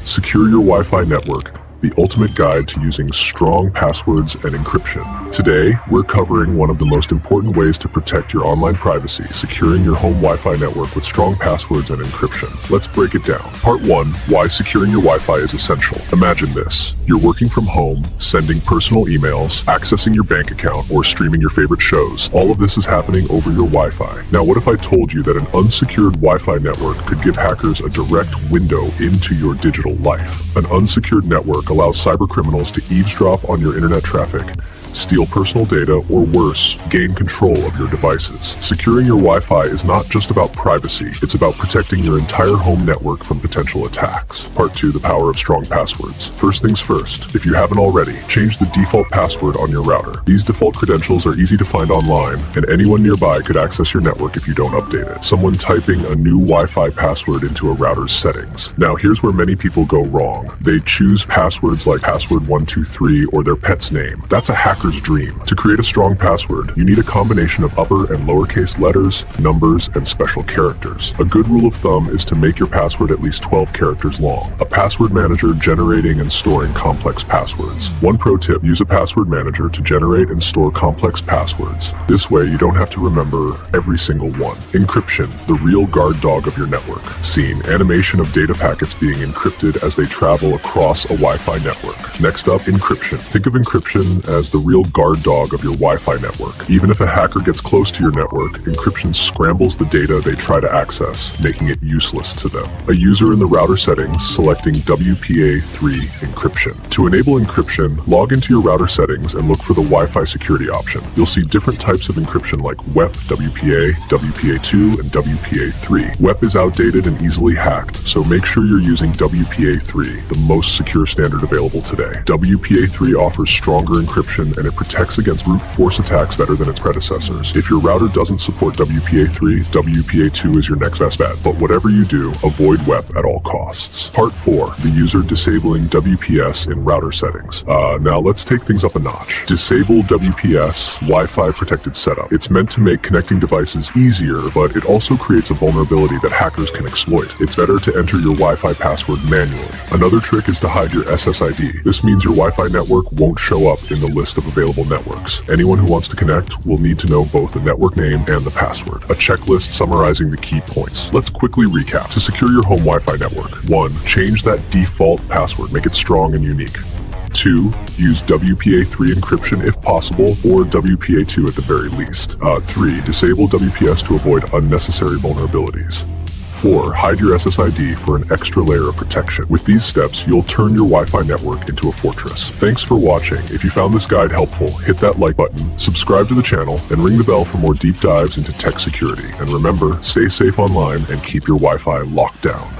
Secure Your Wi-Fi Network, the ultimate guide to using strong passwords and encryption. Today, we're covering one of the most important ways to protect your online privacy, securing your home Wi-Fi network with strong passwords and encryption. Let's break it down. Part 1, why securing your Wi-Fi is essential. Imagine this. You're working from home, sending personal emails, accessing your bank account, or streaming your favorite shows. All of this is happening over your Wi-Fi. Now, what if I told you that an unsecured Wi-Fi network could give hackers a direct window into your digital life? An unsecured network allows cybercriminals to eavesdrop on your internet traffic, steal personal data, or worse, gain control of your devices. Securing your Wi-Fi is not just about privacy, it's about protecting your entire home network from potential attacks. Part 2, the power of strong passwords. First things first, if you haven't already, change the default password on your router. These default credentials are easy to find online, and anyone nearby could access your network if you don't update it. Someone typing a new Wi-Fi password into a router's settings. Now here's where many people go wrong. They choose passwords like password123 or their pet's name. That's a hacker's dream. To create a strong password, you need a combination of upper and lowercase letters, numbers, and special characters. A good rule of thumb is to make your password at least 12 characters long. A password manager generating and storing complex passwords. One pro tip, use a password manager to generate and store complex passwords. This way, you don't have to remember every single one. Encryption, the real guard dog of your network. Scene, animation of data packets being encrypted as they travel across a Wi-Fi network. Next up, encryption. Think of encryption as the real guard dog of your Wi-Fi network. Even if a hacker gets close to your network, encryption scrambles the data they try to access, making it useless to them. A user in the router settings selecting WPA3 encryption. To enable encryption, log into your router settings and look for the Wi-Fi security option. You'll see different types of encryption like WEP, WPA, WPA2, and WPA3. WEP is outdated and easily hacked, so make sure you're using WPA3, the most secure standard available today. WPA3 offers stronger encryption and it protects against brute force attacks better than its predecessors. If your router doesn't support WPA3, WPA2 is your next best bet, but whatever you do, avoid WEP at all costs. Part 4, the user disabling WPS in router settings. Now let's take things up a notch. Disable WPS Wi-Fi protected setup. It's meant to make connecting devices easier, but it also creates a vulnerability that hackers can exploit. It's better to enter your Wi-Fi password manually. Another trick is to hide your SSID. This means your Wi-Fi network won't show up in the list of available networks. Anyone who wants to connect will need to know both the network name and the password. A checklist summarizing the key points. Let's quickly recap. To secure your home Wi-Fi network, 1. Change that default password. Make it strong and unique. 2. Use WPA3 encryption if possible, or WPA2 at the very least. 3. Disable WPS to avoid unnecessary vulnerabilities. 4. Hide your SSID for an extra layer of protection. With these steps, you'll turn your Wi-Fi network into a fortress. Thanks for watching. If you found this guide helpful, hit that like button, subscribe to the channel, and ring the bell for more deep dives into tech security. And remember, stay safe online and keep your Wi-Fi locked down.